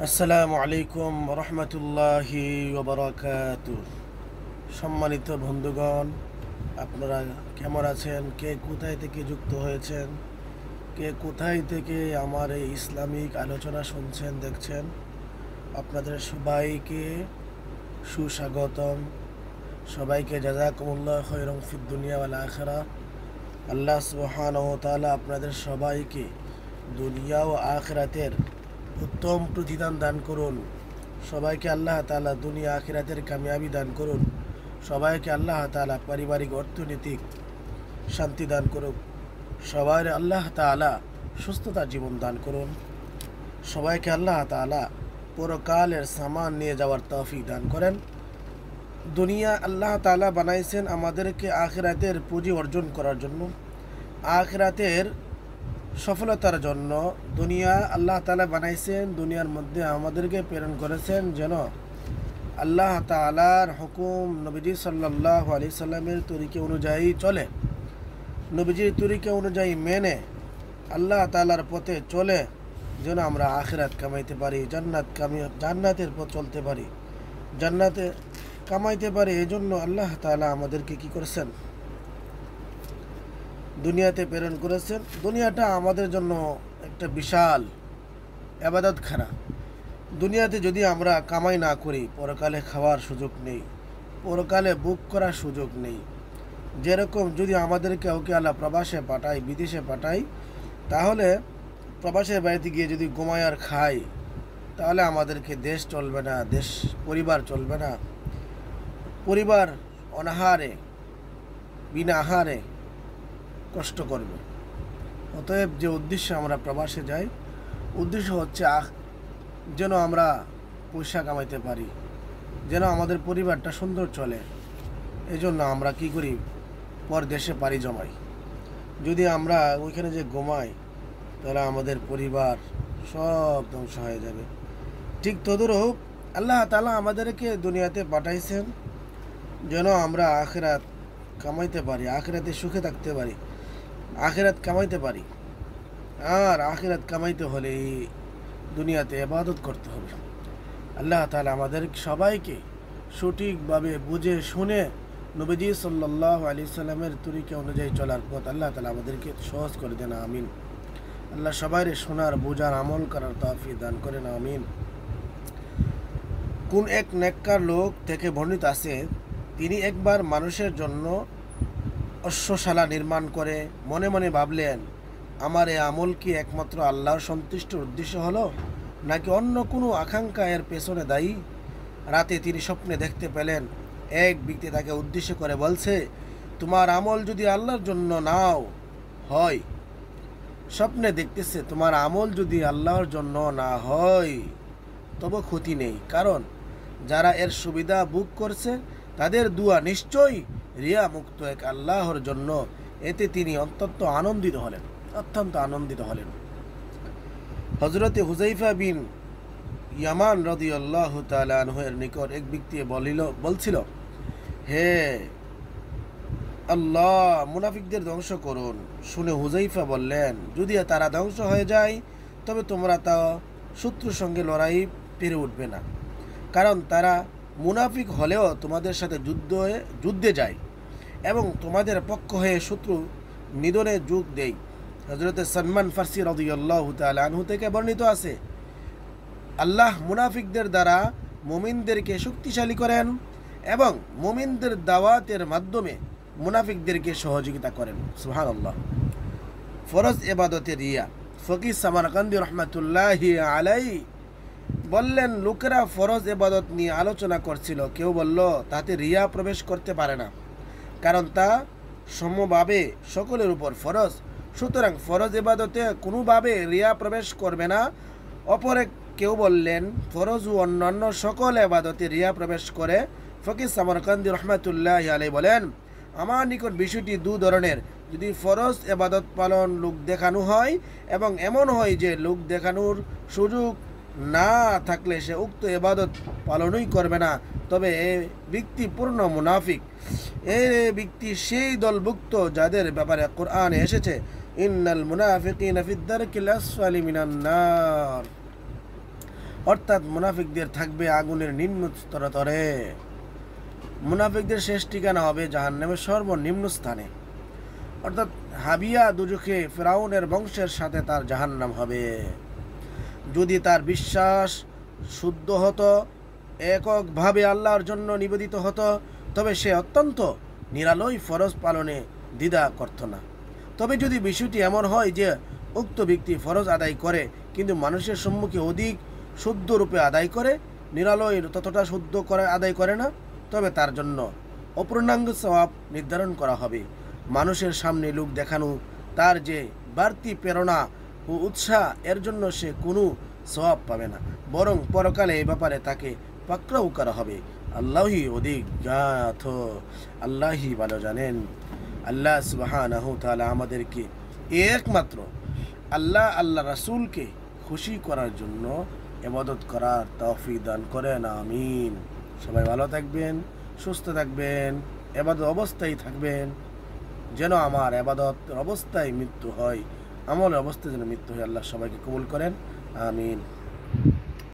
আসসালামু আলাইকুম রহমতুল্লাহি ওবরাকাতু। সম্মানিত বন্ধুগণ, আপনারা কেমন আছেন? কে কোথায় থেকে যুক্ত হয়েছেন? কে কোথায় থেকে আমার এই ইসলামিক আলোচনা শুনছেন, দেখছেন? আপনাদের সবাইকে সুস্বাগতম। সবাইকে জাযাকুমুল্লাহ খায়রান ফিদ দুনিয়া ওয়াল আখিরাহ। আল্লাহ সুবহানাহু ওয়া তাআলা আপনাদের সবাইকে দুনিয়া ও আখিরাতের উত্তম প্রতিদান দান করুন। সবাইকে আল্লাহ তাআলা দুনিয়া আখিরাতের কামিয়াবি দান করুন। সবাইকে আল্লাহ তাআলা পারিবারিক অর্থনৈতিক শান্তি দান করুন। সবাই আল্লাহ তাআলা সুস্থতা জীবন দান করুন। সবাইকে আল্লাহ তাআলা পরকালের সামান নিয়ে যাওয়ার তৌফিক দান করেন। দুনিয়া আল্লাহ তাআলা বানাইছেন আমাদেরকে আখিরাতের পুঁজি অর্জন করার জন্য, আখিরাতের সফলতার জন্য। দুনিয়া আল্লাহ তাআলা বানাইছেন, দুনিয়ার মধ্যে আমাদেরকে প্রেরণ করেছেন যেন আল্লাহ তাআলার হুকুম নবীজি সাল্লাল্লাহু আলাইহি সাল্লামের তরিকা অনুযায়ী চলে, নবীজির তরিকা অনুযায়ী মেনে আল্লাহ তাআলার পথে চলে যেন আমরা আখিরাত কামাইতে পারি, জান্নাতের পথ চলতে পারি, জান্নাতে কামাইতে পারি। এই জন্য আল্লাহ তাআলা আমাদেরকে কি করেছেন? দুনিয়াতে প্রেরণ করেছেন। দুনিয়াটা আমাদের জন্য একটা বিশাল ইবাদতখানা। দুনিয়াতে যদি আমরা কামাই না করি, পরকালে খাওয়ার সুযোগ নেই, পরকালে বুক করার সুযোগ নেই। যেরকম যদি আমাদেরকে কাউকে আল্লাহ প্রবাসে পাঠায়, বিদেশে পাঠায়, তাহলে প্রবাসের বাড়িতে গিয়ে যদি ঘুমায় আর খাই, তাহলে আমাদেরকে দেশ চলবে না, দেশ পরিবার চলবে না। পরিবার অনাহারে, বিনা আহারে কষ্ট করবে। অতএব যে উদ্দেশ্যে আমরা প্রবাসে যাই, উদ্দেশ্য হচ্ছে যেন আমরা পয়সা কামাইতে পারি, যেন আমাদের পরিবারটা সুন্দর চলে। এই জন্য আমরা কি করি? পর দেশে পাড়ি জমাই। যদি আমরা ওইখানে যে ঘুমাই, তাহলে আমাদের পরিবার সব ধ্বংস হয়ে যাবে। ঠিক তদরূপ আল্লাহ তাআলা আমাদেরকে দুনিয়াতে পাঠাইছেন যেন আমরা আখিরাত কামাইতে পারি, আখিরাতে সুখে থাকতে পারি, আখিরাত কামাইতে পারি। আর আখিরাত কামাইতে হলে এই দুনিয়াতে ইবাদত করতে হবে। আল্লাহ তাআলা আমাদের সবাইকে সঠিকভাবে বুঝে শুনে নবীজি সাল্লাল্লাহু আলাইহি সাল্লামের তরিকা অনুযায়ী চলার পথ আল্লাহ তাআলা আমাদেরকে সহজ করে দেন, আমিন। আল্লাহ সবাইর শোনার, বোঝার, আমল করার তৌফিক দান করেন, আমিন। কোন এক নেককার লোক থেকে বর্ণিত আছে, তিনি একবার মানুষের জন্য অশ্বশালা নির্মাণ করে মনে মনে ভাবলেন, আমার এই আমল কি একমাত্র আল্লাহর সন্তুষ্টির উদ্দেশ্য হলো, নাকি অন্য কোনো আকাঙ্ক্ষা এর পেছনে দায়ী? রাতে তিনি স্বপ্নে দেখতে পেলেন, এক ব্যক্তি তাকে উদ্দেশ্য করে বলছে, তোমার আমল যদি আল্লাহর জন্য নাও হয়, স্বপ্নে দেখতেছে তোমার আমল যদি আল্লাহর জন্য না হয় তবে ক্ষতি নেই, কারণ যারা এর সুবিধা ভোগ করছে তাদের দুয়া নিশ্চয়ই রিয়া মুক্ত এক আল্লাহর জন্য। এতে তিনি অত্যন্ত আনন্দিত হলেন। হযরতে হুযায়ফা বিন ইয়ামান রাদিয়াল্লাহু তাআলা আনহু এর নিকট এক ব্যক্তি বলছিল, হে আল্লাহ, মুনাফিকদের ধ্বংস করুন। শুনে হুযায়ফা বললেন, যদি তারা ধ্বংস হয়ে যায় তবে তোমরা তা শত্রুর সঙ্গে লড়াই পেরে উঠবে না, কারণ তারা মুনাফিক হলেও তোমাদের সাথে যুদ্ধে যায় এবং তোমাদের পক্ষ হয়ে শত্রু নিধনে যোগ দেয়। হযরতে সালমান ফারসি রাদিয়াল্লাহু তাআলা আনহু থেকে বর্ণিত আছে, আল্লাহ মুনাফিকদের দ্বারা মুমিনদেরকে শক্তিশালী করেন এবং মুমিনদের দাওয়াতের মাধ্যমে মুনাফিকদেরকে সহযোগিতা করেন। সুবহানাল্লাহ। ফরজ ইবাদতের রিয়া। ফকিহ সামারকান্দি রহমাতুল্লাহি আলাইহি বললেন, লোকেরা ফরজ ইবাদত নিয়ে আলোচনা করছিল। কেউ বলল, তাতে রিয়া প্রবেশ করতে পারে না, কারণ তা সমভাবে সকলের উপর ফরজ, সুতরাং ফরজ ইবাদতে কোনোভাবে রিয়া প্রবেশ করবে না। অপরে কেউ বললেন, ফরজ ও অন্যান্য সকল ইবাদতে রিয়া প্রবেশ করে। ফকিহ সামারকান্দি রহমাতুল্লাহি আলাইহি বলেন, আমার নিকট বিষয়টি দু ধরনের। যদি ফরজ ইবাদত পালন লোক দেখানো হয় এবং এমন হয় যে লোক দেখানোর সুযোগ না থাকলে সে উক্ত ইবাদত পালনই করবে না, তবে এ ব্যক্তি পূর্ণ মুনাফিক। এই ব্যক্তি সেই দলভুক্ত যাদের ব্যাপারে কোরআনে এসেছে, ইন্নাল মুনাফিকিনা ফিদ দারকিল আসফালি মিনান নার। অর্থাৎ মুনাফিকদের থাকবে আগুনের নিম্ন স্তরে। মুনাফিকদের শেষ ঠিকানা হবে জাহান্নামের সর্বনিম্ন স্থানে, অর্থাৎ হাবিয়া দুজখে ফেরাউনের বংশের সাথে তার জাহান্নাম হবে। যদি তার বিশ্বাস শুদ্ধ হতো, এককভাবে আল্লাহর জন্য নিবেদিত হতো, তবে সে অত্যন্ত নিরালয় ফরজ পালনে দ্বিধা করত না। তবে যদি বিষয়টি এমন হয় যে উক্ত ব্যক্তি ফরজ আদায় করে কিন্তু মানুষের সম্মুখে অধিক শুদ্ধ রূপে আদায় করে, নিরালয় ততটা শুদ্ধ করে আদায় করে না, তবে তার জন্য অপূর্ণাঙ্গ সওয়াব নির্ধারণ করা হবে। মানুষের সামনে লোক দেখানো তার যে বাড়তি প্রেরণা ও উৎসাহ, এর জন্য সে কোনো সওয়াব পাবে না, বরং পরকালে এই ব্যাপারে তাকে পাকড়াও করা হবে। আল্লাহই অধিক জ্ঞাত, আল্লাহই ভালো জানেন। আল্লাহ সুবহানাহু তাআলা আমাদেরকে একমাত্র আল্লাহ রাসূলকে খুশি করার জন্য ইবাদত করার তৌফিক দান করেন, আমিন। সবাই ভালো থাকবেন, সুস্থ থাকবেন, ইবাদত অবস্থায় থাকবেন, যেন আমার ইবাদত অবস্থায় মৃত্যু হয়, আমল অবস্থায় যেন মৃত্যু হয়। আল্লাহ সবাইকে কবুল করেন, আমিন।